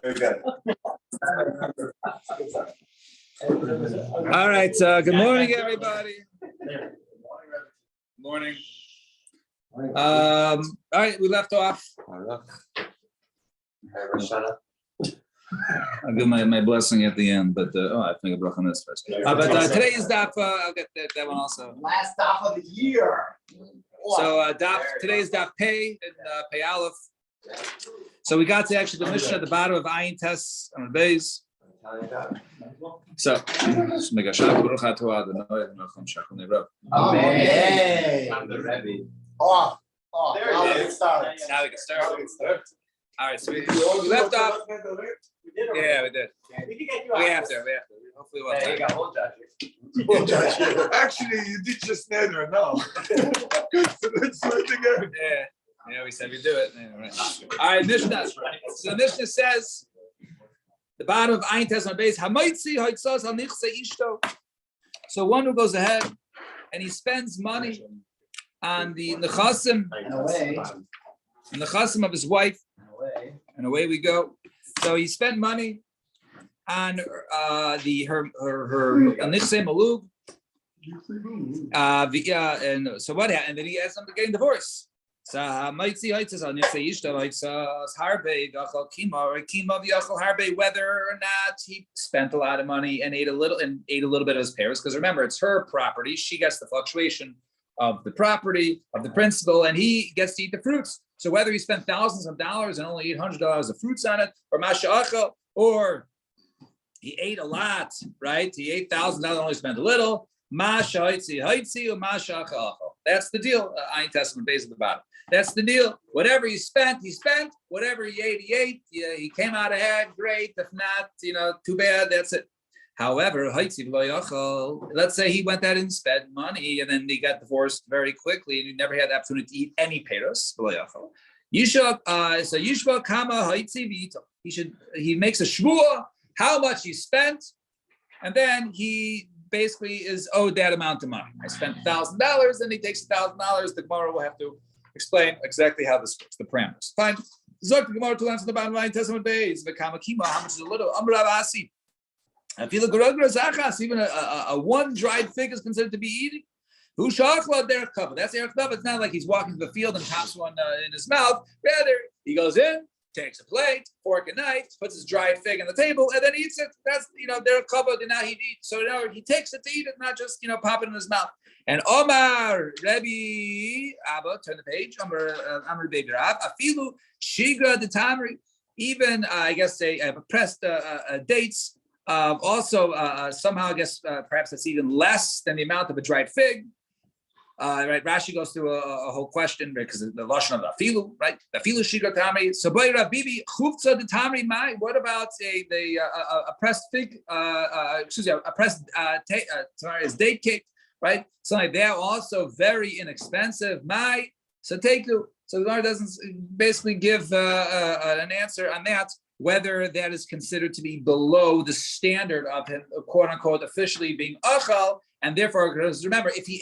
Very good. All right. Good morning, everybody. Morning. All right. We left off. I'll give my blessing at the end, but I think a bracha on this first. But today's daf, I'll get that one also. Last daf of the year. So today's daf Pei and Pei Aleph. So we got to actually the mission at the bottom of Ayin Tes on the base. So just make a shot. Baruch atah Adonai Melech Shachol Ne'rav. Amen. Oh, now we can start. Now we can start. All right, so we left off. Yeah, we did. We have to. Hopefully we'll have Actually, you did just nether, no. So let's do it again. Yeah, we said we do it. Yeah, right. All right, Mishnah. So the Mishnah says, the bottom of Ayin Tes on base, Hamaitzi haitzos al nichse ishto. So one who goes ahead and he spends money on the nechasim of his wife, and away we go. So he spent money on her nichse malug. And so what happened? And then he asked them to get divorced. So whether or not he spent a lot of money and ate a little bit of his payers, because remember, it's her property. She gets the fluctuation of the property, of the principal, and he gets to eat the fruits. So whether he spent thousands of dollars and only $800 of fruits on it, or masha'achal, or he ate a lot, right? He ate $1,000, only spent a little. That's the deal. Ayin Testament base at the bottom. That's the deal. Whatever he spent, he spent. Whatever he ate. Yeah, he came out ahead. Great. If not, too bad. That's it. However, let's say he went out and spent money, and then he got divorced very quickly, and he never had the opportunity to eat any peiros. He makes a shvuah how much he spent, and then he basically is owed that amount of money. I spent $1,000, and he takes $1,000. The Gemara will have to explain exactly how this works, the parameters. Fine. Zok the Gemara to answer the bottom line. Testament days. How much is a little? Even a one dried fig is considered to be eating. Who shachla der cover? That's Erech Dav. It's not like he's walking to the field and pops one in his mouth. Rather, he goes in, takes a plate, fork and knife, puts his dried fig on the table, and then eats it. That's they're covered, and now he eats. So he takes it to eat it, not just pop it in his mouth. And Omar Rebbe Abba, turn the page. Amar Baby Rab Afilu Shigra the Tamri. Even I guess they pressed dates. Also, somehow I guess perhaps it's even less than the amount of a dried fig. Right, Rashi goes through a whole question because the lashon of afilu, right? Afilu shigra tamri. So, boy, Bibi chufza the tamri mai. What about a pressed fig? A pressed is date cake, right? Something like that. Also very inexpensive. Mai. So take you. So the Gemara doesn't basically give an answer on that, whether that is considered to be below the standard of him, quote unquote, officially being achal, and therefore, because remember, if he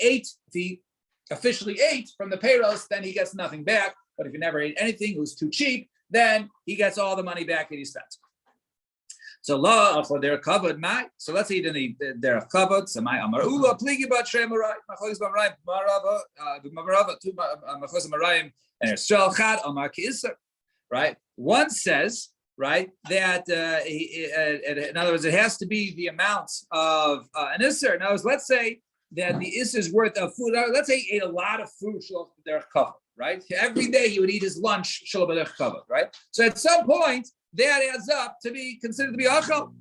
officially ate from the payros, then he gets nothing back. But if he never ate anything, it was too cheap, then he gets all the money back that he spent. So law for their covered my. So let's eat in their covered. So my amarula pligi bat shemarai machos b'marayim marava b'marava tu machos b'marayim and Yisrael chad amar ki'iser. Right. One says, right, that in other words, it has to be the amount of an iser. In other words, let's say that the iser's worth of food. Let's say he ate a lot of food, shalom b'derech kavod, right? Every day he would eat his lunch, shalom b'derech kavod, right? So at some point, that adds up to be considered to be achal.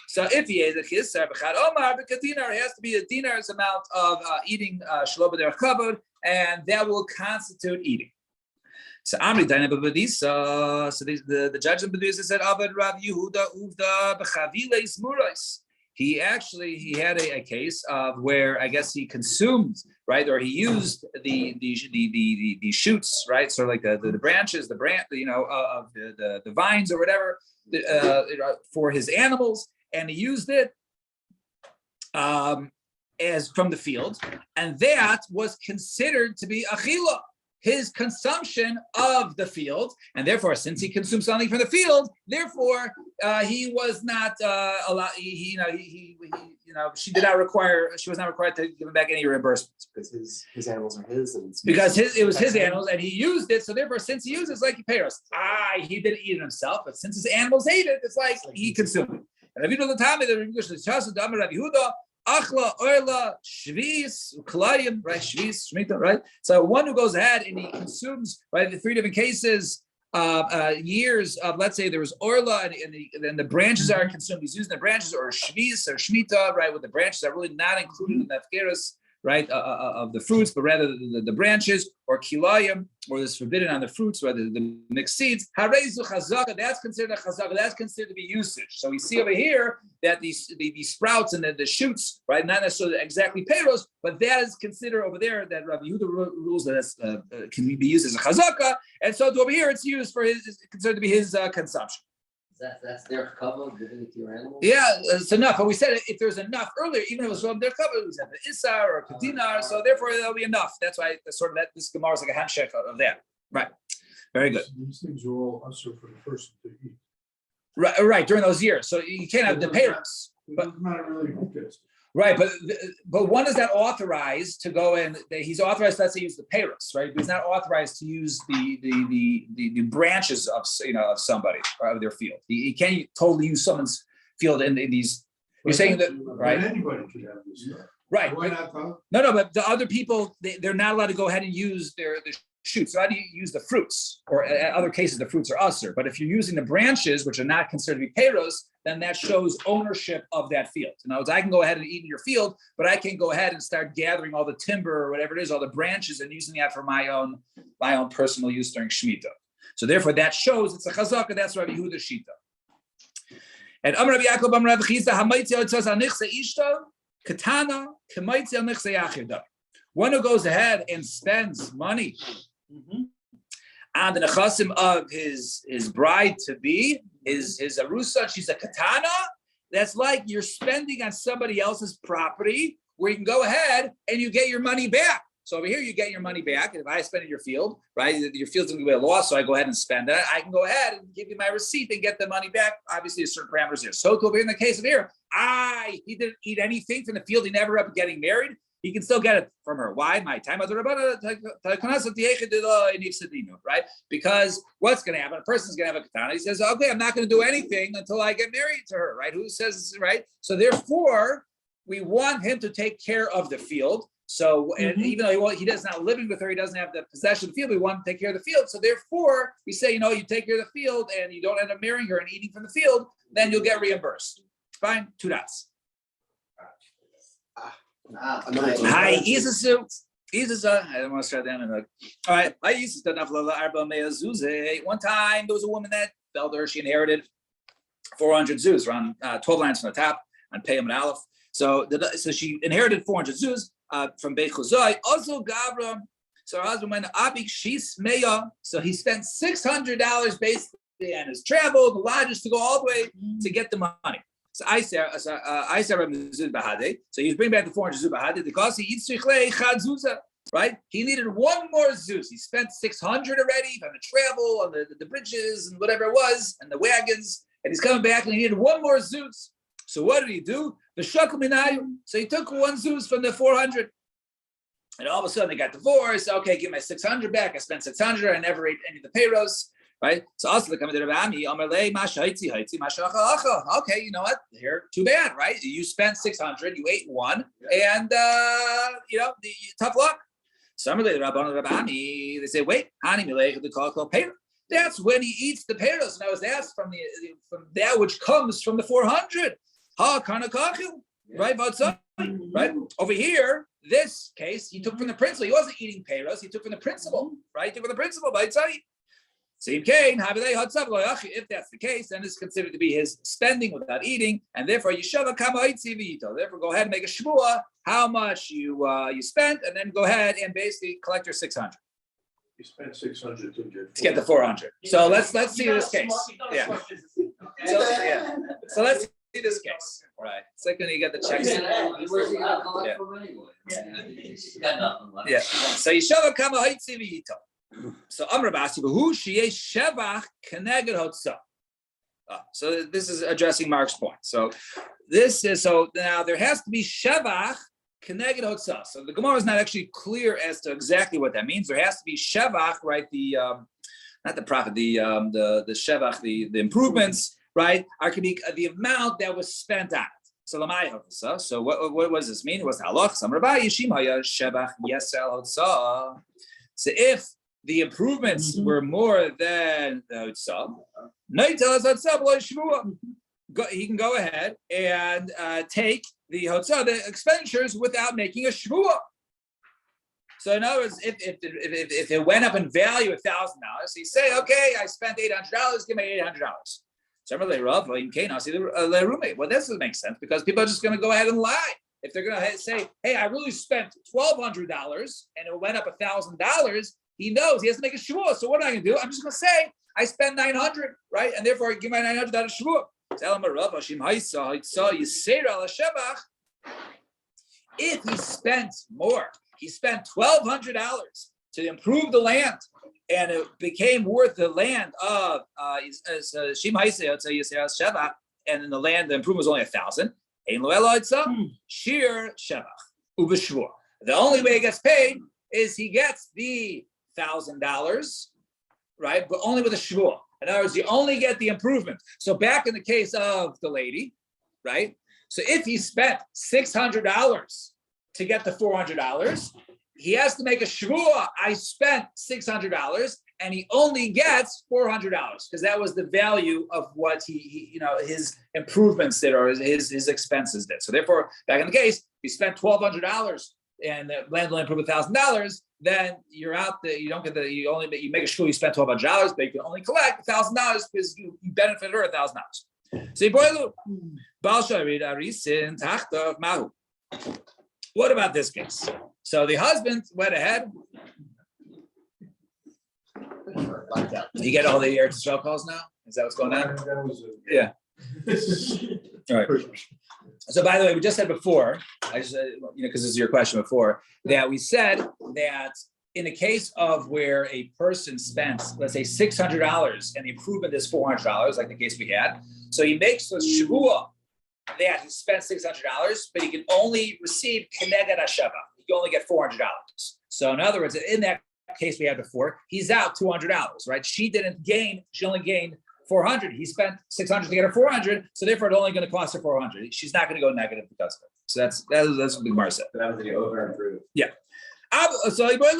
So if he ate a kiser b'chad omar b'kadinar, it has to be a dinar's amount of eating shalom b'derech kavod, and that will constitute eating. So Amri Daina B'Badisa. So the judge of B'Badisa said, Abed Rav Yehuda Uvda B'Chaviles Murais. He had a case of where I guess he consumed, right, or he used the shoots, right, so like the branches, of the vines or whatever, for his animals, and he used it as from the field, and that was considered to be achila. his consumption of the field, and therefore, since he consumed something from the field, therefore he was not allowed. She was not required to give him back any reimbursements because his animals are his, and because it was his animals, and he used it. So therefore, since he used it, it's like he paid us. He didn't eat it himself, but since his animals ate it, it's like he consumed it. And if you know the time of the English, the Chassid Amar Rabbi Yehuda. Achla, Orla, Shvis, Kalayim, right? Shvis, Shemitah, right? So one who goes ahead and he consumes, right, the three different cases, years of, let's say there was Orla and then the branches are consumed. He's using the branches, or Shvis or Shemitah, right? With the branches are really not included in the Afkeris, right, of the fruits, but rather the branches, or Kilayim, or this forbidden on the fruits, or the mixed seeds. Harezu Chazaka, that's considered a Chazaka, that's considered to be usage. So we see over here that these sprouts and the shoots, right, not necessarily exactly payros, but that is considered over there that Rabbi Yehuda rules that that's, can be used as a Chazaka, and so over here it's used for his, considered to be his consumption. That's their cover, giving it to your animal? Yeah, it's enough. But we said if there's enough earlier, even if it was from their cover, it was at the Issar or Kadinar, so therefore there'll be enough. That's why this Gemara is like a handshake of that. Right. Very good. So these things are all usher for the person to eat. Right, during those years. So you can't have the payers. It doesn't matter really who gets it. Right, but one is not authorized to go in. He's authorized, let's say, use the payros, right? But he's not authorized to use the branches of of somebody or of their field. He can't totally use someone's field in these. You're saying that, right? Anybody could have this stuff. Right. Why not though? No, but the other people, they're not allowed to go ahead and use the shoots. So how do you use the fruits? Or in other cases, the fruits are usher. But if you're using the branches, which are not considered to be payros, then that shows ownership of that field. In other words, I can go ahead and eat in your field, but I can go ahead and start gathering all the timber or whatever it is, all the branches, and using that for my own personal use during Shemitah. So therefore, that shows it's a chazaka. That's Rabbi Yehuda Shita. And Amar Rabbi Yaakov Amar Rabbi Chisa Hamaitzi Otzas Anichse Ishto Katana Kamaitzi Anichse Yachida. One who goes ahead and spends money on the nechasim of his bride to be, his arusa, she's a katana. That's like you're spending on somebody else's property where you can go ahead and you get your money back. So over here, you get your money back. And if I spend in your field, right, your field's going to be a loss, so I go ahead and spend it. I can go ahead and give you my receipt and get the money back. Obviously, there's certain parameters here. So over here in the case of here, he didn't eat anything from the field. He never ended up getting married. He can still get it from her. Why? My time, right? Because what's going to happen? A person's going to have a katana. He says, okay, I'm not going to do anything until I get married to her, right? Who says, right? So therefore, we want him to take care of the field. So, and even though he does not living with her, he doesn't have the possession of the field, we want to take care of the field. So therefore, we say, you take care of the field and you don't end up marrying her and eating from the field, then you'll get reimbursed. Fine, 2 dots. Hi, Isasu. I don't want to start down in all right. One time there was a woman that fell to her. She inherited 400 zuz, around 12 lines from the top on Peyam and Aleph. So she inherited 400 zuz from Beit Chuzai. Also, Gavra. So her husband went to Abik Shis Meya. So he spent $600 basically on his travel, the lodges to go all the way to get the money. So I said, so he's bringing back the 400 zuz because he eats chad, right? He needed one more zuz. He spent 600 already on the travel, on the bridges and whatever it was, and the wagons, and he's coming back and he needed one more zuz. So what did he do? The shakal minayu. So he took one zuz from the 400, and all of a sudden they got divorced. Okay, give my 600 back. I spent 600. I never ate any of the payros. Right? So also the coming to Rabbi okay, you know what? Here, too bad, right? You spent 600, you ate one, and tough luck. Some of the Rabbi, they say, wait, that's when he eats the payros. And I was asked from that which comes from the 400. Right? Right? Over here, this case, he took from the principal. He wasn't eating payros, he took from the principal, right? He took from the principal by Tzadi. If that's the case, then it's considered to be his spending without eating, and therefore therefore go ahead and make a shvua how much you spent, and then go ahead and basically collect your 600. You spent 600 to get the 400. So let's see this case. Yeah. So let's see this case. Right. It's like when you get the checks. Yeah. So Yeshava Kama Haitzi V'Yito. So Amr Basi, who sheyesh shevach keneged hotzah. So this is addressing Mark's point. So now there has to be shevach keneged hotzah. So the Gemara is not actually clear as to exactly what that means. There has to be shevach, right? The not the profit, the shevach, the improvements, right? Are can be the amount that was spent on it. So what does this mean? What's the halach? So if the improvements were more than the hotzah, he can go ahead and take the hotzah, the expenditures, without making a shvuah. So in other words, if it went up in value $1,000, he say, okay, I spent $800, give me $800. Well, this doesn't make sense because people are just going to go ahead and lie. If they're going to say, hey, I really spent $1,200 and it went up $1,000, he knows he has to make a shvuah. So what am I going to do? I'm just going to say, I spent $900, right? And therefore, I give my $900 shvuah. If he spent more, he spent $1,200 to improve the land, and it became worth the land of and in the land, the improvement was only 1,000. Shir shevach ubeshvur. The only way he gets paid is he gets the $1,000, right? But only with a shvur. In other words, you only get the improvement. So back in the case of the lady, right? So if he spent $600 to get the $400, he has to make a shvua. I spent $600 and he only gets $400 because that was the value of what he his improvements did or his expenses did. So therefore, back in the case, he spent $1,200 and the land will improve $1,000. Then you're out there. You don't get you make a shvua. You spent $1,200, but you can only collect $1,000 because you benefited her $1,000. So what about this case? So the husband went ahead. You get all the Eretz Yisrael calls now? Is that what's going on? Yeah. All right. So by the way, we just said before, because this is your question before, that we said that in the case of where a person spends, let's say $600 and the improvement is $400, like the case we had, so he makes a shvuah that he spent $600, but he can only receive keneged hasheva. He can only get $400. So in other words, in that case we had before, he's out $200, right? She didn't gain; she only gained $400. He spent $600 to get her $400, so therefore it's only going to cost her $400. She's not going to go negative because of it. So that's what the Gemara said. That was the over improved. Yeah. So what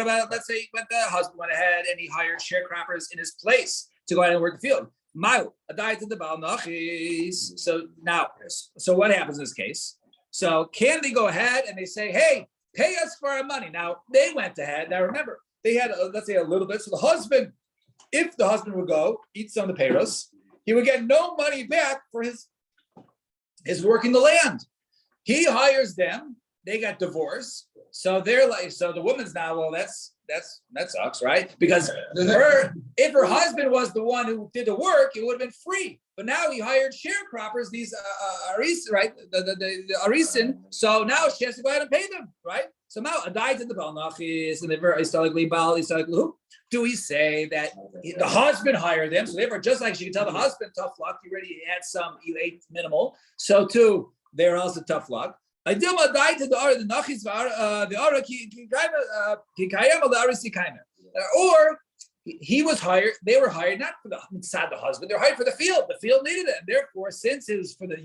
about, let's say the husband went ahead and he hired sharecroppers in his place to go ahead and work the field. So what happens in this case? So can they go ahead and they say, hey, pay us for our money? Now they went ahead. Now remember, they had, let's say a little bit. So the husband, if the husband would go eat some of the payros, he would get no money back for his working the land. He hires them. They got divorced. So they're like, so the woman's now, well, that sucks, right? Because if her husband was the one who did the work, it would have been free. But now he hired sharecroppers, these arisin, right? The arisin. So now she has to go ahead and pay them, right? So now a died in the balnachis and the do we say that the husband hired them? So therefore, just like she can tell the husband, tough luck, you had some, you ate minimal. So too, they're also tough luck. Or he was hired, they were hired not for the inside the husband, they're hired for the field. The field needed it. And therefore, since it was for the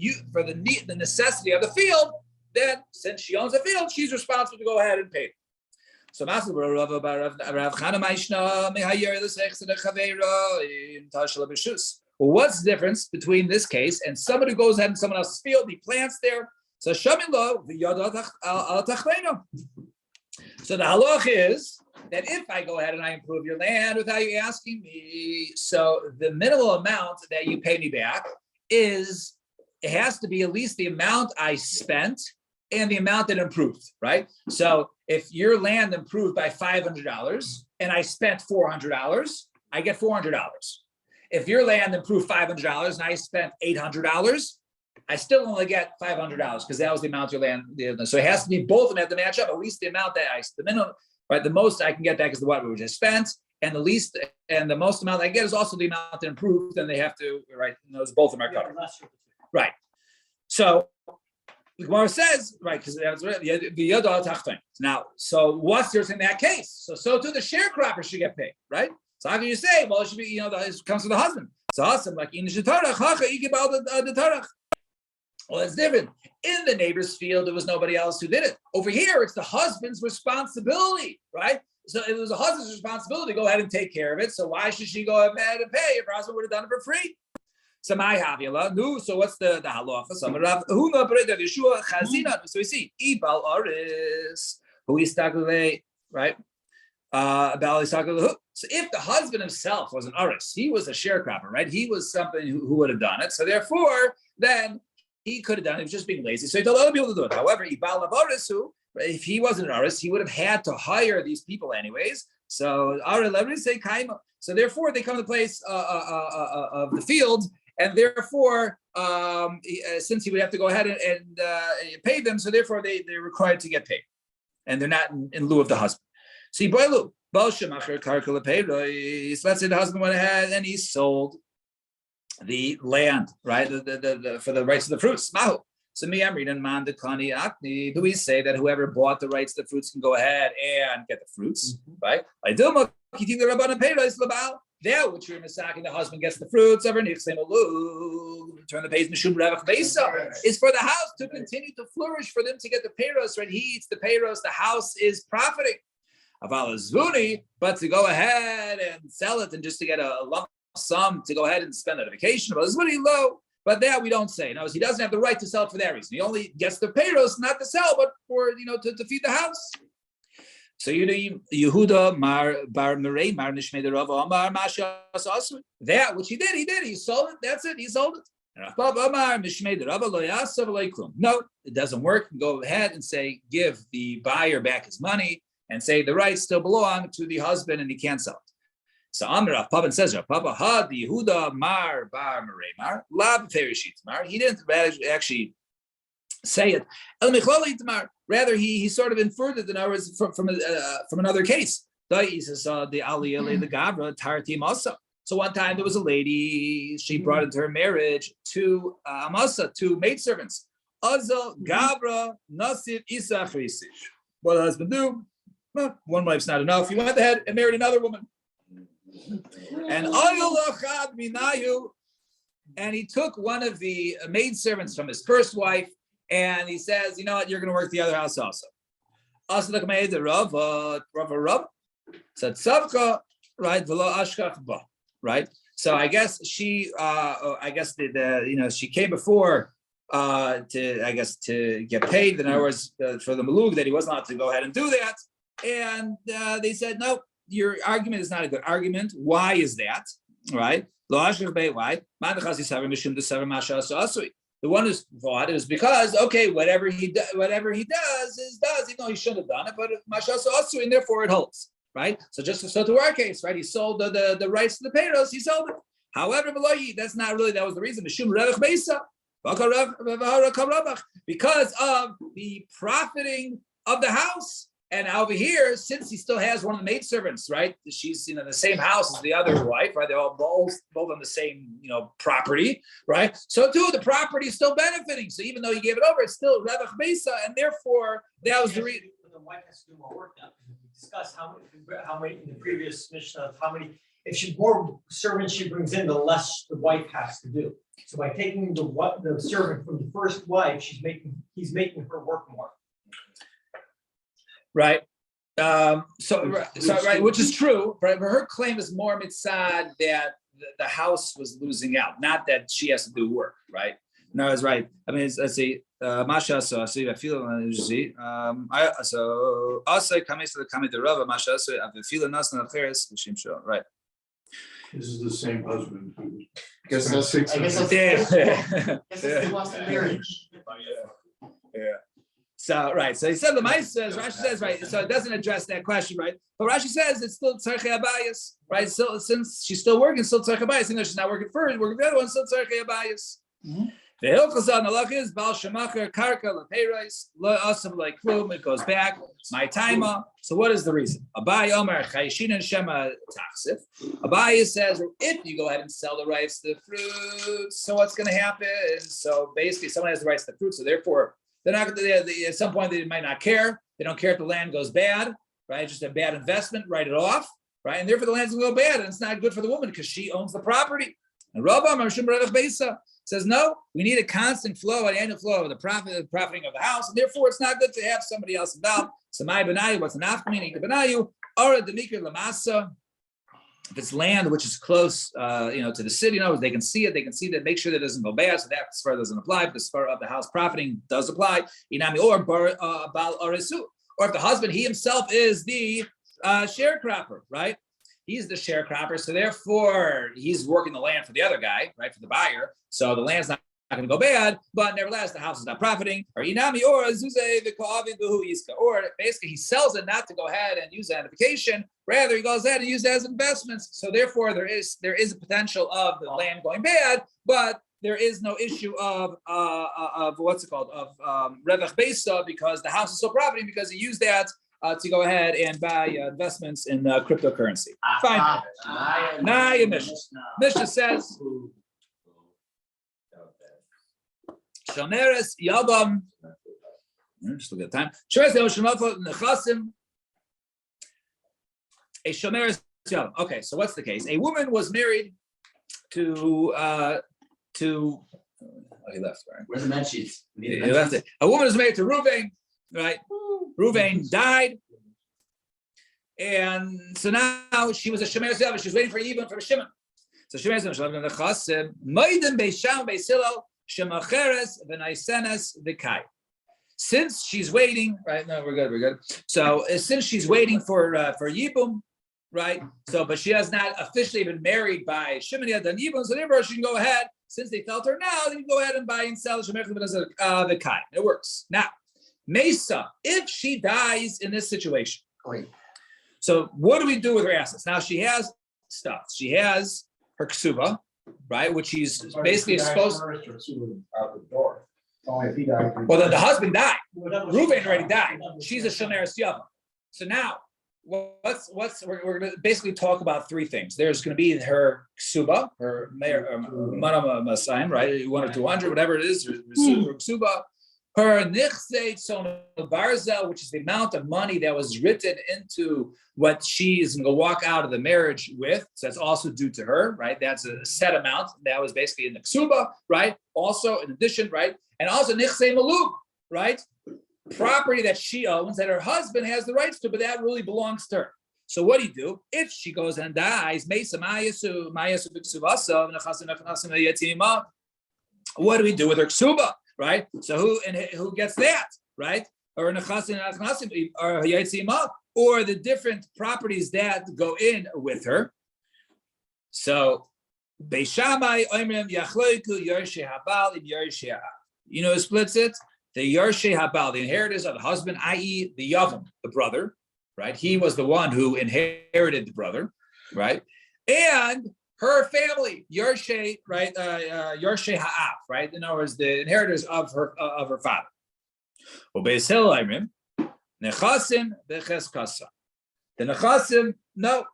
necessity of the field, then since she owns the field, she's responsible to go ahead and pay. So what's the difference between this case and somebody who goes ahead in someone else's field, he plants there? So So the halach is that if I go ahead and I improve your land without you asking me, so the minimal amount that you pay me back it has to be at least the amount I spent and the amount that improved, right? So if your land improved by $500 and I spent $400, I get $400. If your land improved $500 and I spent $800, I still only get $500 because that was the amount your land did. So it has to be both of them have to match up, at least the amount that the minimum right? The most I can get back is the what we just spent, and the least and the most amount I get is also the amount that improved. Then they have to, right? Those both of them are covered, right? So the Gemara says, right, because the yada tachton. Now, so what's yours in that case? So too the sharecropper should get paid, right? So how can you say, well, it should be, it comes from the husband. So husband, like in the tarach, the tarach. Well, it's different. In the neighbor's field, there was nobody else who did it. Over here, it's the husband's responsibility, right? So it was the husband's responsibility to go ahead and take care of it. So why should she go ahead and pay if her husband would have done it for free? So my havila, no. So what's the halacha? So we see ibal aris who is right? So if the husband himself was an aris, he was a sharecropper, right? He was something who would have done it. So therefore, then he could have done it. He was just being lazy. So he told other people to do it. However, ibal aris who, if he wasn't an aris, he would have had to hire these people anyways. So so therefore, they come to the place of the field. And therefore, since he would have to go ahead and pay them, so therefore they're required to get paid, and they're not in lieu of the husband. See, let's say the husband went ahead and he sold the land, right, the for the rights of the fruits. So me, I'm reading Mandakani Akni. Do we say that whoever bought the rights to the fruits can go ahead and get the fruits, right? I do. There, which you're misacking, the husband gets the fruits of her. Turn the page. Is for the house to continue to flourish, for them to get the payros. Right, he eats the payros. The house is profiting. But to go ahead and sell it and just to get a lump sum to go ahead and spend on a vacation, low. But there we don't say. No, he doesn't have the right to sell it for that reason. He only gets the payros, not to sell, but for to feed the house. So Yehuda bar Merei mar Nishmei the Rava Amar Masha Asasui. That which he did. He sold it. That's it. He sold it. No, it doesn't work. Go ahead and say, give the buyer back his money, and say the rights still belong to the husband, and he can't sell it. So Amir Rav Papa says, Rav Papa had the Yehuda mar bar Merei mar lab Ferishit mar. He didn't actually say it. Rather, he sort of inferred it in ours from another case. So one time there was a lady, she brought into her marriage two maidservants. Azal Gabra Nasir Isa. What does the husband do? Well, one wife's not enough. He went ahead and married another woman. And he took one of the maidservants from his first wife. And he says, you know what, you're going to work the other house also. Also, the Kameid, Rav. Said, Savka, right, Velo Ashkach Ba, right? So I guess she, she came before to get paid. In other words, for the Malug, that he wasn't allowed to go ahead and do that. And they said, no, your argument is not a good argument. Why is that? Right? Why? The one who's thought is because, okay, whatever he does, even though he shouldn't have done it, but mashas also, and therefore it holds, right? So to our case, right? He sold the rights to the payros, he sold it. However, that's not really, that was the reason. Because of the profiting of the house. And over here, since he still has one of the maidservants, right? She's in the same house as the other wife, right? They're all both on the same, property, right? So too, the property is still benefiting. So even though he gave it over, it's still Revach Mesa, and therefore that was the reason. The wife has to do more work now. We discussed how many in the previous Mishnah, if more servants she brings in, the less the wife has to do. So by taking the servant from the first wife, he's making her work more. Right. Right, which is true, but her claim is more mitzad that the house was losing out, not that she has to do work, right? No, it's right. I mean, let's see. Masha, so I see. I feel. So also coming to the coming to Rava Masha, so I feel nas na cheres l'shim shel. Right. This is the same husband who. I guess that's the lost marriage. Yeah. So right, so he said the Rashi says right, so it doesn't address that question, right? But Rashi says it's still tzarchei abayis, right? So since she's still working, still tzarchei abayis, even though she's not working first, working the other one, still tzarchei abayis. The Hilchazan halach is Bal Shemacher Karka Lepeiros Lo Asav Like Klum. It goes back. My timer. So what is the reason? Abai Omer Chayishin Shema Taksif. Abai says if you go ahead and sell the rights to the fruit, so what's going to happen? So basically, someone has the rights to the fruit, so therefore they're not. At some point, they might not care. They don't care if the land goes bad, right? Just a bad investment, write it off, right? And therefore, the land's going to go bad, and it's not good for the woman because she owns the property. And Rabba Marshum Revach Beisa says, no, we need a constant flow, an annual flow of the profiting of the house, and therefore it's not good to have somebody else involved. Samai Benayu, what's an afkamini Benayu, or a Demikir Lamasa. If it's land which is close, to the city, they can see it, that, make sure that it doesn't go bad, so that spur doesn't apply, but the spur of the house profiting does apply. Inami or Bal Arisu, or if the husband, he himself is the sharecropper, right? He's the sharecropper, so therefore he's working the land for the other guy, right, for the buyer. So the land's not going to go bad, but nevertheless the house is not profiting. Or inami or or basically he sells it not to go ahead and use identification, rather he goes ahead and uses it as investments. So therefore there is a potential of the land going bad, but there is no issue of what's it called of revach beisa because the house is still profiting because he used that. To go ahead and buy investments in cryptocurrency. Fine. Naya Mishnah. Mishnah says, Shomeres Yabam. Just look at the time. A Shomeres Yabam. Okay, so what's the case? A woman was married to. Oh, he left. Right? Where's the med sheets? He left it. A woman was married to Reuven, right? Reuven died, and so now she was a Shemeres Yavah. She was waiting for Yibam from Shimon. So Shemeres Yavah Nechasim Moedim Beisham Beisilo Shemacheres V'Naisenes V'Kai. Since she's waiting, right? No, we're good. So since she's waiting for Yibum, right? So, but she has not officially been married by Shimon yet done Yibum, so therefore she can go ahead. Since they felt her now, they can go ahead and buy and sell Shemeres V'Kai. It works now. Mesa, if she dies in this situation, so what do we do with her assets? Now she has stuff. She has her ksuba, right, which she's basically supposed. Out the door. Only if he died. Well, then the husband died. Reuven already died. She's a shomeres yava. So now, we're going to basically talk about three things. There's going to be her ksuba, her manam masayim, right, 1 or 200, whatever it is, her ksuba. Her nichsei tzon barzel, which is the amount of money that was written into what she is going to walk out of the marriage with. So that's also due to her, right? That's a set amount that was basically in the ksuba, right? Also, in addition, right? And also nichsei malug, right? Property that she owns that her husband has the rights to, but that really belongs to her. So what do you do if she goes and dies? What do we do with her ksuba? Right. So who gets that? Right. Or nechasim or yatzima, or the different properties that go in with her. So Beishamai Oimrim Yachloiku Yorshe Habal in Yorshe. You know who splits it? The Yorshe Habal, the inheritors of the husband, i.e., the Yavam, the brother. Right. He was the one who inherited the brother. Right. And her family, Yorshe, right? Yorshe Ha'af, right? In other words, the inheritors of her father. Nechasim becheskasa. The nechasim, no,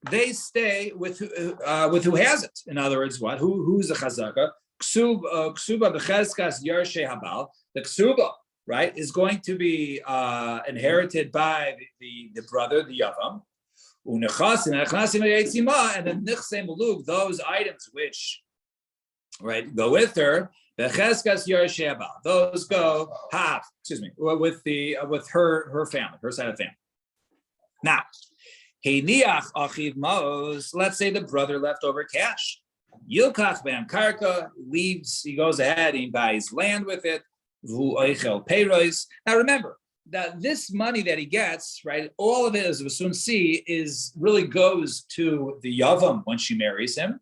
they stay with who has it. In other words, what? Who's the chazaka? Ksuba becheskas Yorshe Habal. The ksuba, right, is going to be inherited by the brother, the yavam. And then nichsei malug, those items which, right, go with her, those go half. With her family, her side of the family. Now, let's say the brother left over cash. Yilkach ben karka leaves. He goes ahead and he buys land with it. Now remember, that this money that he gets, right, all of it, as we'll soon see, really goes to the Yavam when she marries him.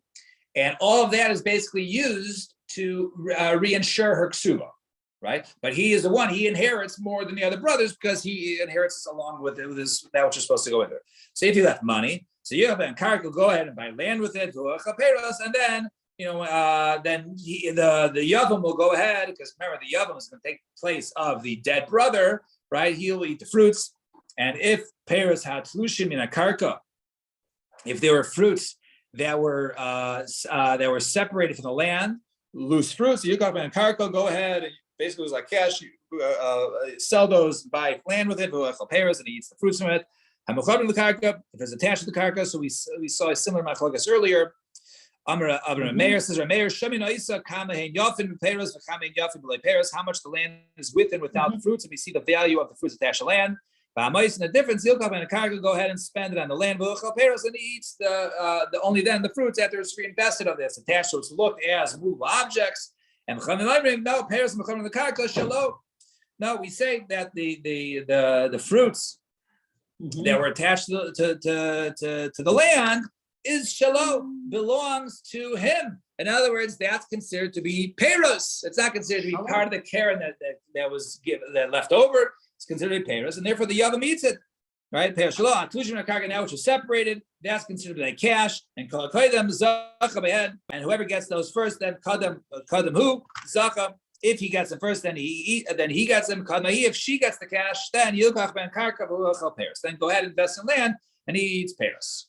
And all of that is basically used to reinsure her ksuba, right? But he is the one, he inherits more than the other brothers because he inherits along with that which is supposed to go with her. So if you left money, so you have an karka, go ahead and buy land with it, and then, then the Yavam will go ahead, because remember, the Yavam is going to take place of the dead brother, right? He'll eat the fruits. And if Paris had Tlushim in a karka, if there were fruits that were separated from the land, loose fruits, you got a karka, go ahead, and basically it was like cash, sell those, buy land with it, Paris, and he eats the fruits from it. If it's attached to the karka, so we saw a similar machlokas earlier. Amar Meir says, Meir Shemin Isa Kamahin Yafin Peres V'Kamahin Yafin B'Lei Peres. How much the land is with and without the fruits, and we see the value of the fruits attached to land. Ba'amais, and the difference, he'll come in a karka, go ahead and spend it on the land. V'Chal Peres, and he eats the only then the fruits after it's reinvested of this attached, so it's looked as movable objects. And no Peres and the karka shalom. No, we say that the fruits that were attached to the land is shalom, belongs to him. In other words, that's considered to be peros. It's not considered to be part of the karen that was given, that left over. It's considered to be peros, and therefore the yavam eats it. Right? Peros shalom. Tlushim karka now, which is separated, that's considered to be cash. And kol koydem zacha behed. And whoever gets those first, then kadam who zacha. If he gets them first, then he gets them. Kadmahi. If she gets the cash, then yilkach ben karka v'uchal peros. Then go ahead and invest in land, and he eats peros.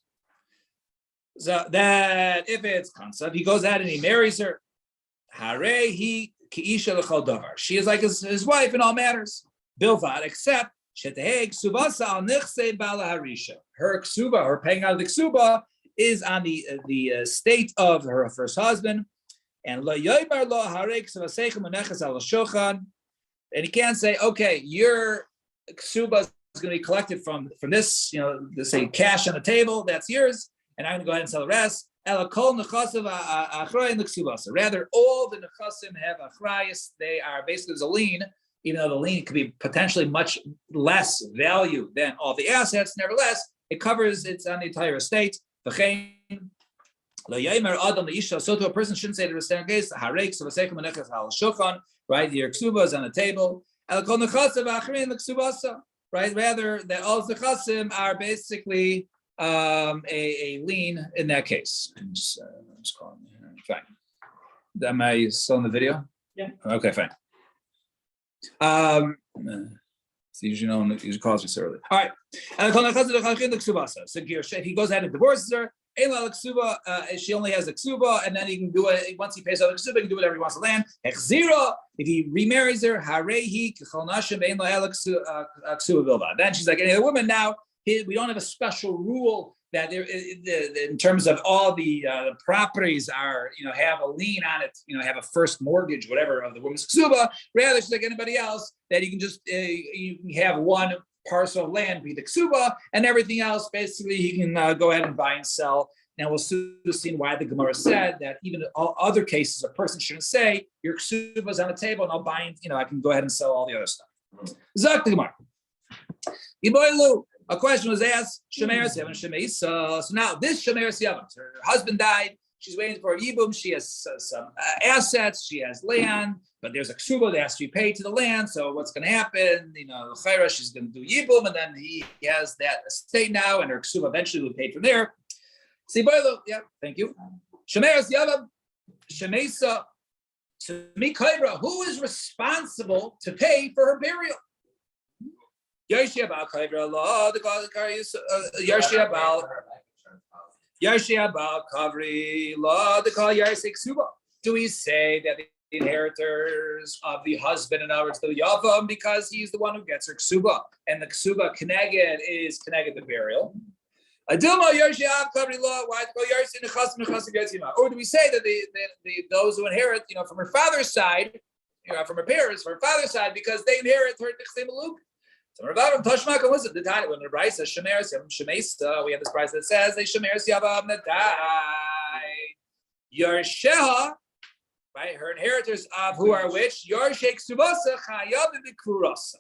So that if it's concept, he goes out and he marries her. Hare he kiisha l'chol davar. She is like his wife in all matters. Bilvad, except shetehei ksubasa al nichse bala harisha. Her ksuba, her paying out of the ksuba, is on the estate of her first husband. And lo yoybar lo hare ksubasechem uneches al shochan. And he can't say, okay, your ksuba is going to be collected from this, let's say cash on the table, that's yours. And I'm going to go ahead and sell the rest. Rather, all the nechasim have achrayas. They are basically, there's a lien, even though the lien could be potentially much less value than all the assets. Nevertheless, it covers, it's on the entire estate. So to a person shouldn't say to the case, right? Your ksuba is on the table. Right? Rather, that all the nechasim are basically a lien in that case. Just calling me here. Fine. Am I still in the video? Yeah. Okay, fine. So usually no one usually calls me so early. All right. So if he goes ahead and divorces her, she only has a ksuba, and then he can do it once he pays out the ksuba, he can do whatever he wants to land. If he remarries her, then she's like any other woman now. We don't have a special rule that there, in terms of all the properties are, have a lien on it, have a first mortgage, whatever, of the woman's ksuba. Rather, she's like anybody else, that you can just you can have one parcel of land be the ksuba, and everything else basically he can go ahead and buy and sell. Now we'll soon see why the Gemara said that even in all other cases, a person shouldn't say your ksuba is on the table and I'll buy, I can go ahead and sell all the other stuff. Zak the Gemara. A question was asked, Shemeres Yavam Shemeisa. So now this Shemeres Yavam, her husband died. She's waiting for a yibum. She has some assets. She has land, but there's a ksuba that has to be paid to the land. So what's going to happen? L'chaira, she's going to do yibum, and then he has that estate now, and her ksuba eventually will be paid from there. Siboilo, yeah, thank you. Shemeres Yavam Shemeisa. To me, Kaira, who is responsible to pay for her burial? Yarshia Bal Kavra Law, the Yarshia Bal Kavri Law, the Kal Yarsik Suba. Do we say that the inheritors of the husband, in other words, the Yavam, because he's the one who gets her Ksuba, and the Ksuba Keneged is Keneged the burial? Adilma Yarshia Kavri Law, why go Yarsi Nechasim Yetzima? Or do we say that the those who inherit, from her father's side, from her parents, from her father's side, because they inherit her Nechemia Maluk? So Ravav Toshmak, listen, the time when the Bryce says Shemeres Yavam Shemeisa, we have this Bryce that says they Shemeres Yavam Nadai Yarsheha, right? Her inheritors of who are which? Yarshek Subasa Chayav Bikurasa.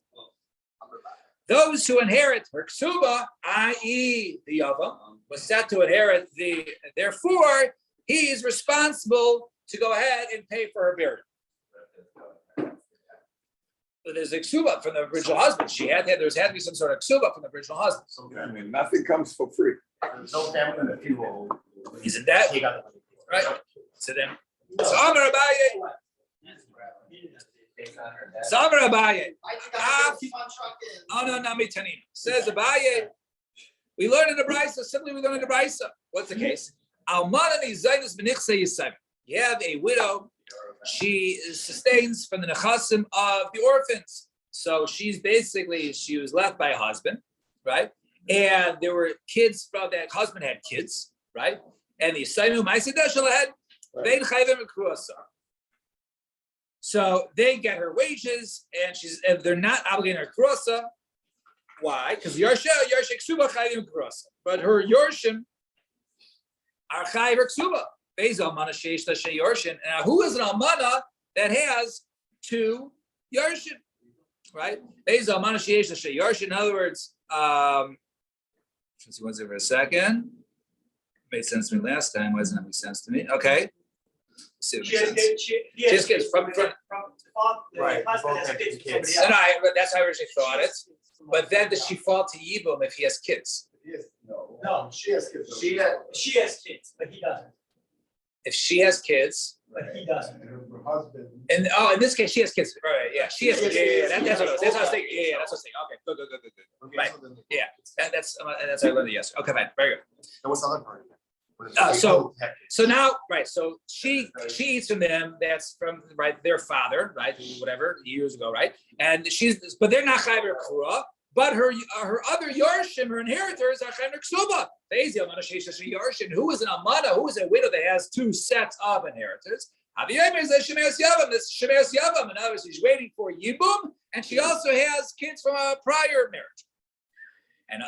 Those who inherit her ksuba, i.e., the Yavam, was set to inherit therefore, he is responsible to go ahead and pay for her burial. But there's a ksuba from the original husband. There had to be some sort of ksuba from the original husband. Nothing comes for free. No family in the fuel. Isn't that right? So then So Amar Abaye. So Amar Abaye. Oh no, not me, Tanina. Says Abaye. We learn in the Brisa. Simply, we learn in the Brisa. What's the case? You have a widow. She sustains from the nechasim of the orphans. So she was left by a husband, right? And there were kids from that husband had kids, right? And the Yisayim so they get her wages, and they're not obligating her krosa. Why? Because Yarshik Suba Chayim Krosa. But her Yorshim are Chayim Ksuba. Bezel Mana Sheish Tashe Yorshin. Now, who is an Almana that has two Yorshim? Right? Bezel Mana Sheish Tashe Yorshin. In other words, let's see, one second for a second. Made sense to me last time. Why doesn't it make sense to me? Okay. Let's see if it makes sense. She has kids from Right. husband has Both have kids. kids. Somebody else. but that's how I originally thought it. But then does she fall to Yibum if he has kids? No, She has kids. she has kids, but he doesn't. If she has kids, But he doesn't. And her husband. and in this case, she has kids. Right, yeah, she has kids. Yeah, that's what I was thinking. Yeah, that's what I was thinking. Okay, good. Okay, Right. so then- Yeah. That's how I learned it yesterday. Okay, fine, very good. And what's the other part of that? What if Uh, they so- both have kids? So now, right, so she eats from them. That's from their father, right, whatever years ago, right? And but they're not chayver kura. But her other Yarshim, her inheritors, are Chayim Ksuba. Who is an Amana? Who is a widow that has two sets of inheritors? This Shemeas Yavam. In other words, she's waiting for Yibum, and she also has kids from a prior marriage. And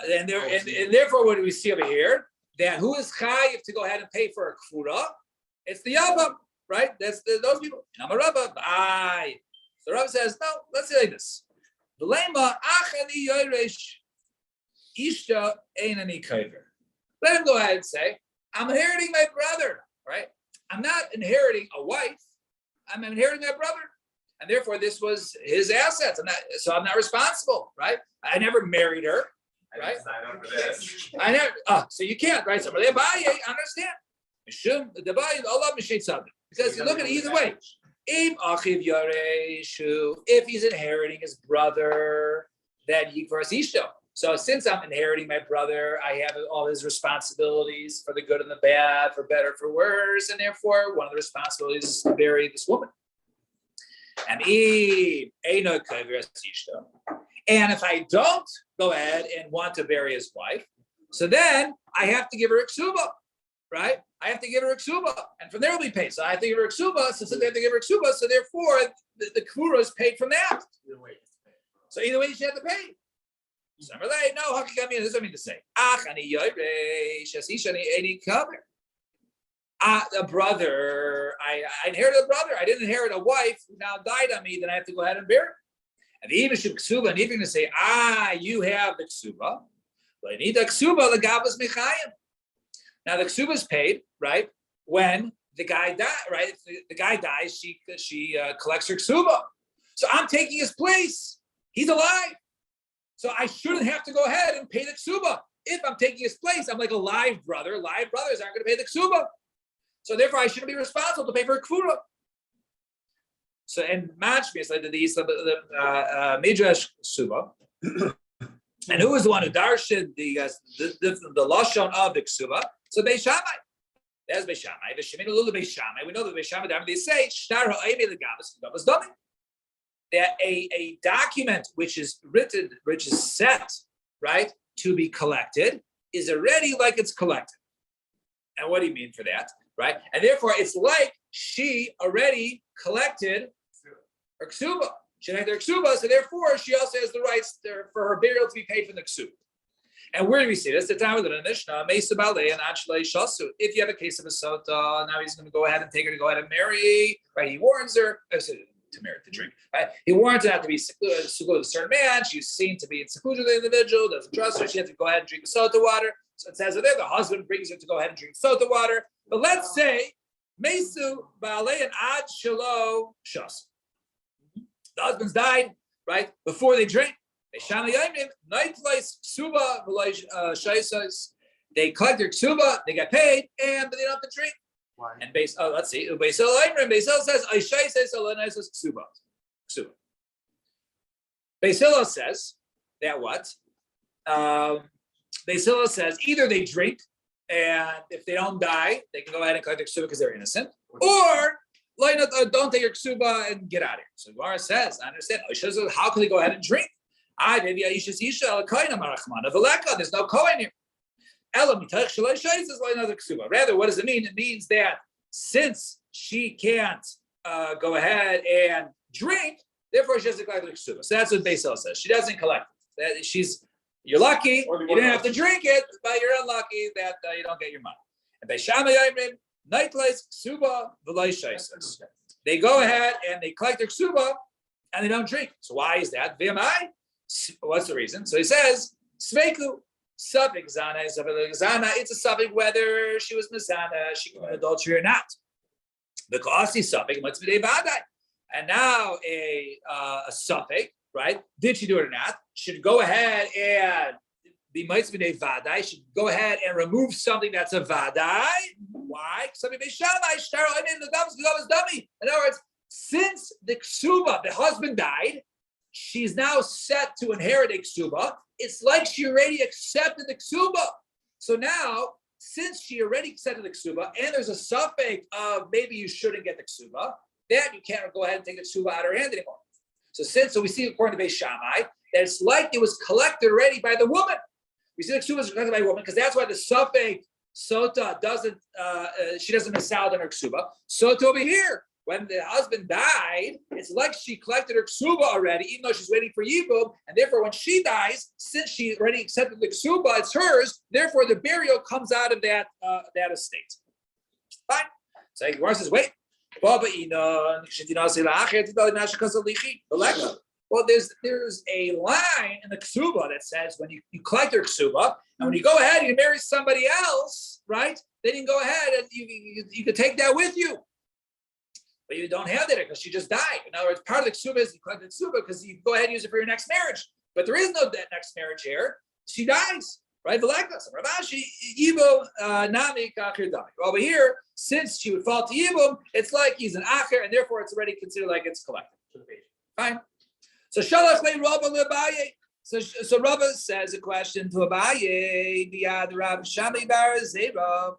therefore, what do we see over here? That who is Chayiv to go ahead and pay for a Kfura? It's the Yavam, right? That's those people. And I'm a Rabba. Aye. So the Rabba says, no, let's say like this. Let him go ahead and say, I'm inheriting my brother, right? I'm not inheriting a wife. I'm inheriting my brother. And therefore, this was his assets. I'm not responsible, right? I never married her, right? I never, so you can't, right? So I understand. Because you look at it either way. If he's inheriting his brother, then Yikvaras Ishto. So since I'm inheriting my brother, I have all his responsibilities for the good and the bad, for better, for worse, and therefore one of the responsibilities is to marry this woman. And if I don't go ahead and want to marry his wife, so then I have to give her a ksuba, right? I have to give her a ksuba, and from there will be paid. So I have to give her a ksuba, so since I have to give her a ksuba, so therefore the kura is paid from that. So either way, she had to pay. So I'm like, no, this is what I mean to say. A brother, I inherited a brother. I didn't inherit a wife who now died on me, then I have to go ahead and bear it. And even should ksuba, and even to say, you have the ksuba, but I need the ksuba, the gavas mechayim. Now the ksuba is paid, right? When the guy dies, right? If the guy dies, she collects her ksuba. So I'm taking his place. He's alive. So I shouldn't have to go ahead and pay the ksuba. If I'm taking his place, I'm like a live brother. Live brothers aren't going to pay the ksuba. So therefore, I shouldn't be responsible to pay for a kfura. So and matchme is like the midrash ksuba. And who is the one who darshan the lashon of the ksuba? So Beis Shammai. There's Beis Shammai. The Shemin Lulu Beis Shammai. We know that Beis Shammai. They say shtar ha'ayme legavas legavas dami. That a document which is written, which is set, right, to be collected, is already like it's collected. And what do you mean for that, right? And therefore, it's like she already collected her ksuba. She had her ksuba, so therefore, she also has the rights for her burial to be paid from the ksuba. And where do we see this? The time of the Mishnah, Meisa Balei and Achlei Shasu. If you have a case of a sota, now he's going to go ahead and take her to go ahead and marry, right? He warns her. To marry, to drink. Right? He warns her not to be secluded with a certain man. She's seen to be in seclusion with the individual, doesn't trust her. She has to go ahead and drink the sota water. So it says that there, the husband brings her to go ahead and drink sota water. But let's say, Mesu Baalei and Ad Shalo Shas. The husband's died, right? Before they drink. They collect their ksuba, they get paid, but they don't have to drink. Why? And base, let's see. Beisil says, Aishai says, Elena says, Ksuba. Ksuba. Beisil says that what? Beisil says either they drink, and if they don't die, they can go ahead and collect their ksuba because they're innocent, or don't take your ksuba and get out of here. So Gemara says, I understand. How can they go ahead and drink? There's no kohen here. Rather, what does it mean? It means that since she can't go ahead and drink, therefore she doesn't collect the ksuba. So that's what Beisil says. She doesn't collect it. You're lucky, you didn't have to drink it, but you're unlucky that you don't get your money. And they go ahead and they collect their ksuba and they don't drink. So why is that? What's the reason? So he says, Sveiku, suffix zana is zana. It's a suffix whether she was mizana, she committed adultery or not. The kasi suffix must be vadai. And now a suffix, right? Did she do it or not? Should go ahead and the mitzvah vadai should go ahead and remove something that's a vadai. Why? Something the dummy. In other words, since the ksuba, the husband died, she's now set to inherit a ksuba. It's like she already accepted the ksuba. So now, since she already accepted the ksuba, and there's a suffix of maybe you shouldn't get the ksuba, then you can't go ahead and take the ksuba out of her hand anymore. So we see according to Beis Shammai that it's like it was collected already by the woman. We see the ksuba was collected by a woman because that's why the suffix sota doesn't. She doesn't miss out on her ksuba. Sota over here, when the husband died, it's like she collected her ksuba already, even though she's waiting for yibum, and therefore when she dies, since she already accepted the ksuba, it's hers. Therefore, the burial comes out of that estate. Fine. So Gemara says, wait. Well, there's a line in the ksuba that says when you collect your ksuba, and when you go ahead and you marry somebody else, right? Then you go ahead and you can take that with you. But you don't have that because she just died. In other words, part of the ksuba is you collect the ksuba because you go ahead and use it for your next marriage. But there is no next marriage here. She dies, right? Over here, since she would fall to Yibum, it's like he's an acher, and therefore it's already considered like it's collected. Fine. So Shalach le Rabba leBaye. So Rabba says a question to Abaye, Biad Rav Shami Bar Zera.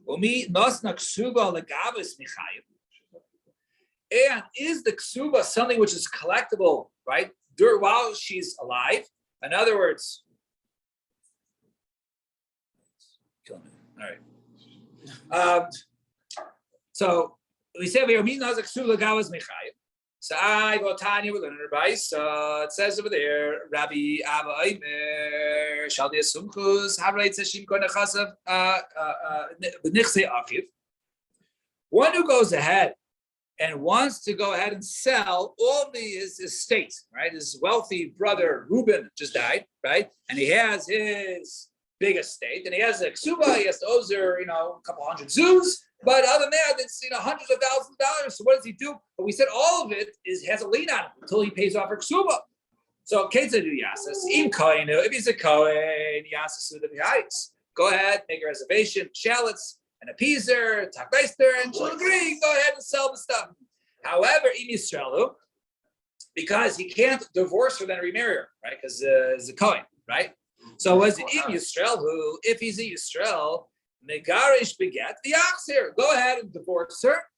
Umi Nosna Ksuba Legavus Michayim. And is the ksuba something which is collectible, right? While she's alive? In other words, kill me. All right. So we say we are mean as a ksuba gavas mechayim. So I go Tanya with an advice. It says over there, Rabbi Abba Aimer Shaldi Sumkus Havreit Sashim Konechasav B'Nichse Achiv. One who goes ahead and wants to go ahead and sell all his estate, right? His wealthy brother Reuben just died, right? And he has his big estate, and he has a ksuba. He has to owe her, a couple hundred zuz. But other than that, it's hundreds of thousands of dollars. So what does he do? But we said all of it has a lien on it until he pays off her ksuba. So Ketzah do yasas im kohen. If he's a kohen, yasas the bihayis. Go ahead, make a reservation, shallots. And appease her, takbeister, and she'll agree, go ahead and sell the stuff. However, in Yisraelu, because he can't divorce her then remarry her, right? Because it's a Kohen, right? So was it in Yisrael who, if he's in Yisrael, Megarish beget the Achsir, go ahead and divorce her,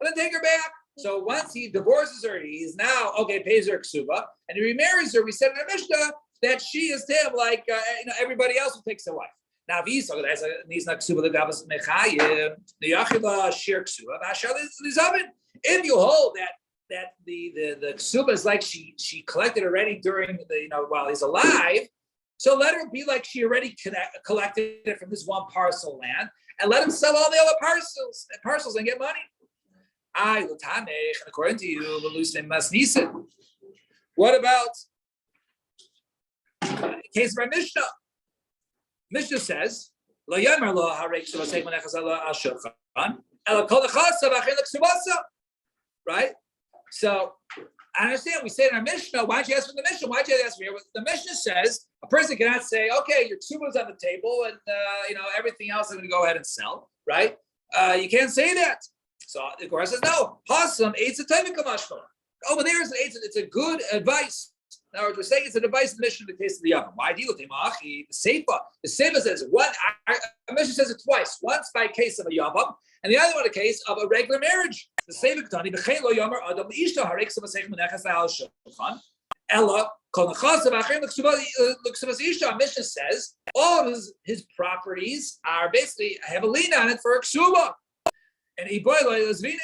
and then take her back. So once he divorces her, he's now, pays her ksuba, and he remarries her. We said in our Mishnah that she is to him like everybody else who takes a wife. Now, if you hold that the ksuba is like she collected already during while he's alive, so let her be like she already collected it from this one parcel of land, and let him sell all the other parcels and get money. According to you, what about case of our Mishnah? Mishnah says, right? So I understand we say in our Mishnah, why don't you ask for the Mishnah? Why don't you ask for here? The Mishnah says a person cannot say, okay, your ksuba is on the table and everything else I'm going to go ahead and sell, right? You can't say that. So the Gemara says, no. Hasam eitz a taimika mashma. Over there is an eitz. It's a good advice. Now we're saying it's an advice in the mission in the case of the Yavam. Why do you think the Seifa? The Seifa says one. The mission says it twice. Once by case of a Yavam, and the other one a case of a regular marriage. The Seifa Ketani b'chein lo yomer adam l'ishto harek savaseich menechas al shulchan ella kol nechasav achem l'ksuvas ishto. Mishnah says all of his properties are basically have a lien on it for a ksuba, and he boiled is vini.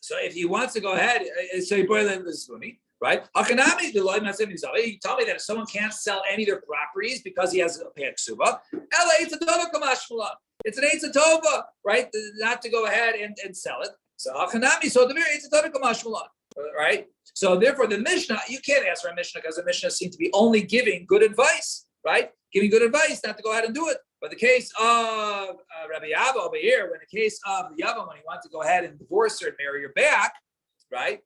So if he wants to go ahead, so he boiled is vini. Right? You tell me that if someone can't sell any of their properties because he has a pay ksuba, it's an eitz tova, right? Not to go ahead and sell it. So the very eitz tova, right? So therefore, the Mishnah, you can't ask for a Mishnah because the Mishnah seems to be only giving good advice, right? Giving good advice not to go ahead and do it. But the case of Rabbi Abba over here, when the case of the Yavam, when he wanted to go ahead and divorce her and marry her back, right?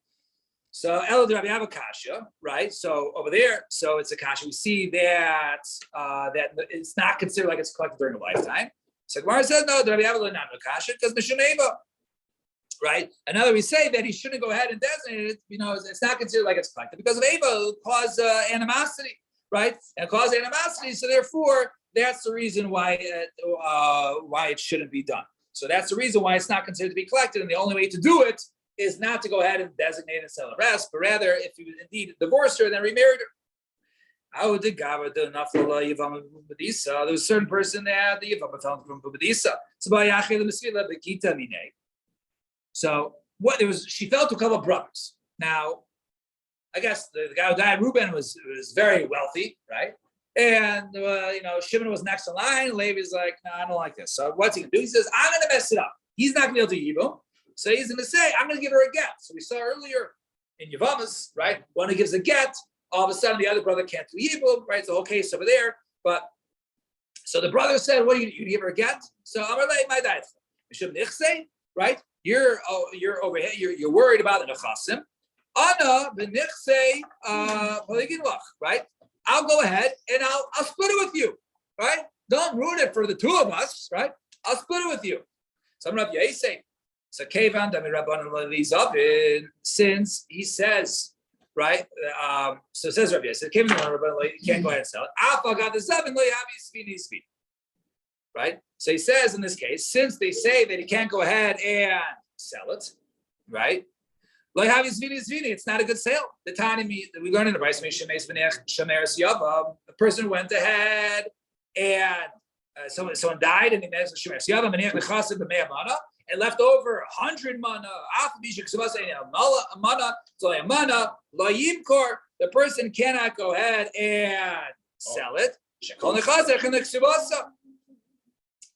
So Elad Rabbi Abba kasha, right? So over there, so it's a kasha. We see that that it's not considered like it's collected during a lifetime. So Gemara says no, the Rabbi Abba not kasha because Mishum Eva, right? Another we say that he shouldn't go ahead and designate it. It's not considered like it's collected because of Eva will cause animosity, right? And cause animosity. So therefore, that's the reason why it shouldn't be done. So that's the reason why it's not considered to be collected, and the only way to do it is not to go ahead and designate and sell the rest, but rather if you indeed divorced her and then remarried her. How did Gava do enough for Yavam Bubadisa? There was a certain person that the Yavam found from Bubadisa. So what there was, she fell to a couple of brothers. Now, I guess the guy who died, Reuben, was very wealthy, right? And Shimon was next in line. Levi's like, no, I don't like this. So what's he gonna do? He says, I'm gonna mess it up. He's not gonna be able to Yibum. So he's going to say, I'm going to give her a get. So we saw earlier in Yavamas, right? One who gives a get, all of a sudden the other brother can't do Yibum, right? It's the whole case over there. But so the brother said, what are you give her a get? So I'm going to let my dad. Right? You're over here. You're worried about the nechasim. Ana b'nichsei right? I'll go ahead and I'll split it with you, right? Don't ruin it for the two of us, right? I'll split it with you. So I'm going to say. So Kevan Rabban since he says, right? So it says Rabbi Yisrael, Kevan Rabban you can't go ahead and sell it. Alpha got the Zavin lo yavi svini. Right? So he says in this case, since they say that he can't go ahead and sell it, right? Lo yavi svini. It's not a good sale. The time we learned in the Bryce a person went ahead and someone died and he managed to shemer siyavam and nechasim b'mei amana. And left over 100 mana. The person cannot go ahead and sell it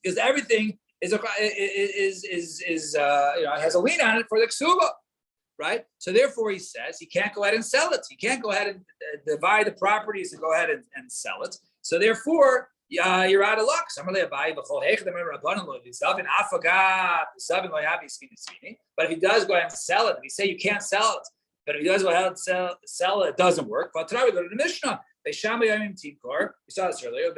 because everything is has a lien on it for the ksuba, right? So therefore, he says he can't go ahead and sell it. He can't go ahead and divide the properties and go ahead and sell it. So therefore, you're out of luck. But if he does go ahead and sell it, we say you can't sell it. But if he does go ahead and sell it, it doesn't work. But today we go to the Mishnah. We saw this earlier.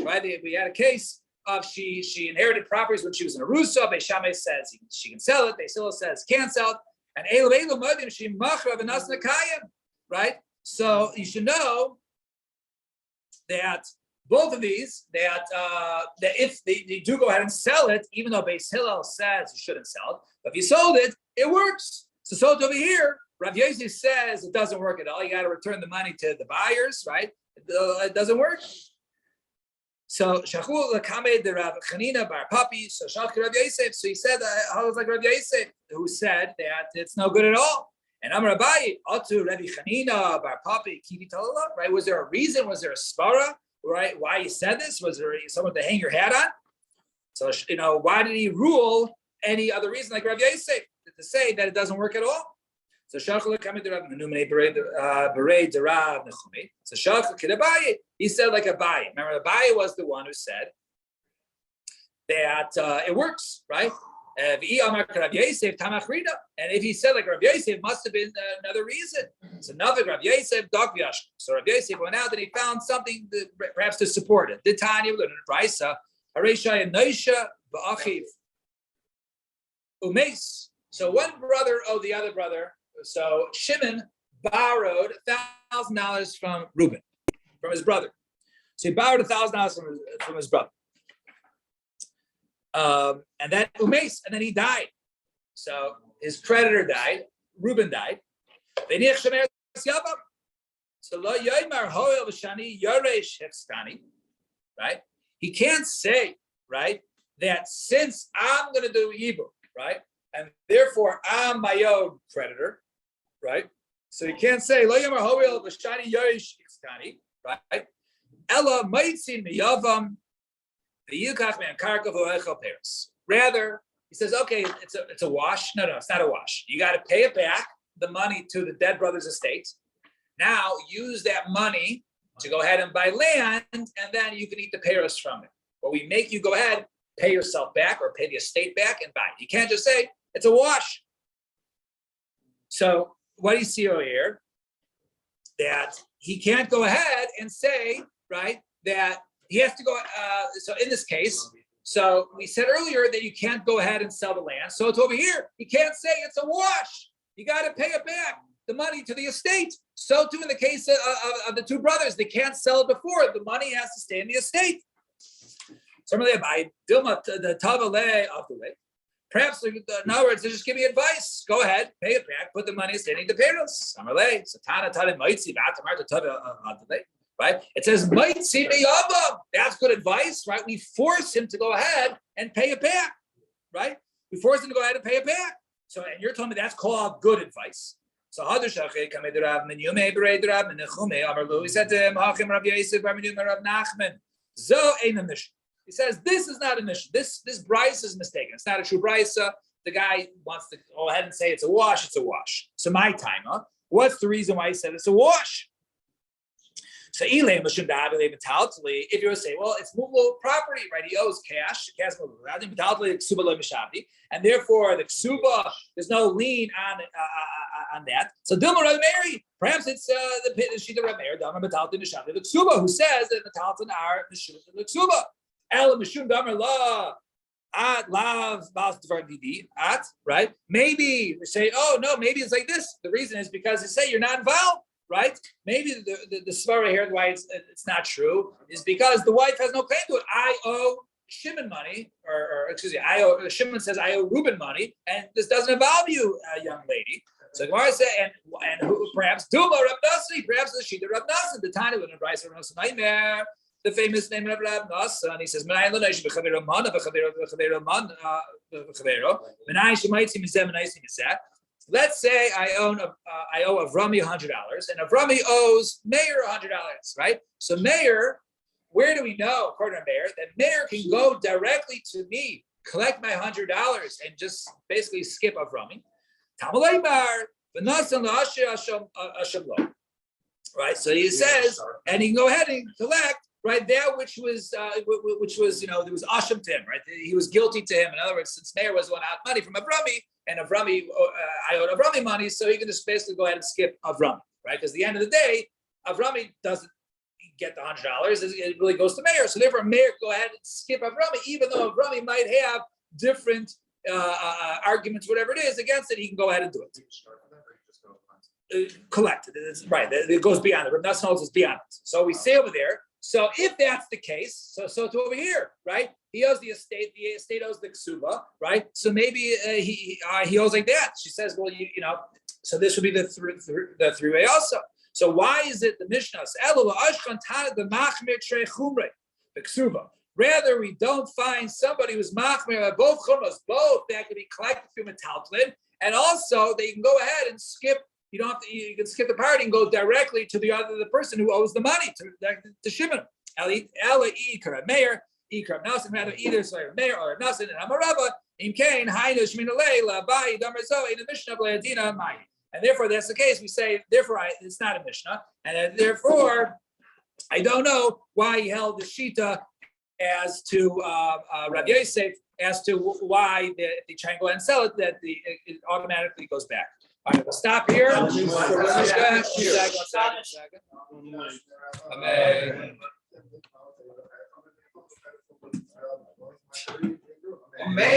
Right? We had a case of she inherited properties when she was in a Rusa. Beishamay says she can sell it. Beisila says can't sell it. And right? So you should know that both of these, that if they do go ahead and sell it, even though Beis Hillel says you shouldn't sell it, but if you sold it, it works. So over here, Rav Yosef says it doesn't work at all. You got to return the money to the buyers, right? It doesn't work. So Shachul Lakame de Rav Chanina Bar Papi. So Shach Rav Yosef. So he said, I was like Rav Yosef, who said that it's no good at all. And Amar Abaye, Atu Rabbi Chanina Bar Papi Kivi Talala. Right? Was there a reason? Was there a svara? Right? Why you said this? Was there someone to hang your hat on? So why did he rule any other reason like Rav Yosef to say that it doesn't work at all? So Shachul Lakame de Rav Menumene Berei de Rav Nechumi. So Shachul Kedabaye, he said like Abaye. Remember, Abaye was the one who said that it works, right? And if he said like Rav Yosef, must have been another reason. So nothing Rav Yosef, so Rav Yosef went out and he found something perhaps to support it. The Tanya, we learned in Brisa, Hareshaya Noisha v'achiv umes. So one brother owed the other brother. So Shimon borrowed $1,000 from Reuben, from his brother. So he borrowed $1,000 from his brother. And then umes, and then he died. So his creditor died. Reuben died. So lo yoymar hoel v'shani yoresh hefstani, right? He can't say, right, that since I'm going to do evil, right, and therefore I'm my own creditor, right? So he can't say lo yoymar hoel v'shani yoresh hefstani, right? Ella meitzin miyavam v'yilkach me'an karka v'oechel peres. Rather, he says, okay, it's a wash. No, it's not a wash. You got to pay it back, the money to the dead brother's estate. Now use that money to go ahead and buy land, and then you can eat the pears from it. Or we make you go ahead, pay yourself back, or pay the estate back and buy it. You can't just say it's a wash. So what do you see over here? That he can't go ahead and say, right, that he has to go. So in this case, so we said earlier that you can't go ahead and sell the land. So it's over here. You can't say it's a wash. You got to pay it back, the money to the estate. So too in the case of the two brothers, they can't sell it before. The money has to stay in the estate. Perhaps, in other words, they're just giving advice. Go ahead, pay it back, put the money standing to payros. Right? It says, that's good advice, right? We force him to go ahead and pay it back, right? We force him to go ahead and pay it back. So, and you're telling me that's called good advice. So, he said to him, he says, this is not a mission. This Bryce is mistaken. It's not a true Bryce. The guy wants to go ahead and say it's a wash. It's a wash. So my time, what's the reason why he said it's a wash? So if you're saying, well, it's movable property, right? He owes cash, and therefore the ksuba, there's no lien on that. So Dilma Rav Meir, perhaps it's the Shita Rav Meir, Dama Metalton Nishati, the ksuba, who says that Metalton are the ksuba. El Mishum Damar La at Lav Bastvar Didi at, right? Maybe we say, oh no, maybe it's like this. The reason is because they say you're not involved. Right? Maybe the svara here, why it's not true, is because the wife has no claim to it. I owe Shimon money, or excuse me, Shimon says I owe Reuben money, and this doesn't involve you, young lady. So Gemara said, and who, perhaps Duma Rab Nasi, perhaps the Shita Rab Nasi, the Tanya when Bryce Rab Nasi nightmare, the famous name of Rab Nasi, and he says, let's say I owe Avrami $100, and Avrami owes Meir $100, right? So Meir, where do we know, according to Meir, that Meir can go directly to me, collect my $100, and just basically skip Avrami? Right? So he says, and he can go ahead and collect, right, that which was there was asham to him, right? He was guilty to him. In other words, since Meir was the one out money from Avrami, and Avrami, I owed Avrami money, so he can just basically go ahead and skip Avrami, right? Because at the end of the day, Avrami doesn't get the $100; it really goes to Meir. So therefore, Meir can go ahead and skip Avrami, even though Avrami might have different arguments, whatever it is, against it. He can go ahead and do it. Collect it. It's right. It goes beyond it. Rav Nassan holds it's beyond it. So we say over there. So if that's the case, so to over here, right? He owes the estate owes the ksuba, right? So maybe he owes like that. She says, well, so this would be the three-way also. So why is it the Mishnah? The ksuba. Rather, we don't find somebody who's machmir both chumras, both that can be collected through metaltlin, and also they can go ahead and skip. You don't have to. You can skip the party and go directly to the person who owes the money to Shimon. Meir, rather either Meir or Nasan and Amarava. And therefore, that's the case. We say, therefore, it's not a Mishnah, and therefore, I don't know why he held the Shita as to Rav Yosef as to why if they try and go ahead and sell it, that it automatically goes back. All right, we'll stop here. Amen. Man.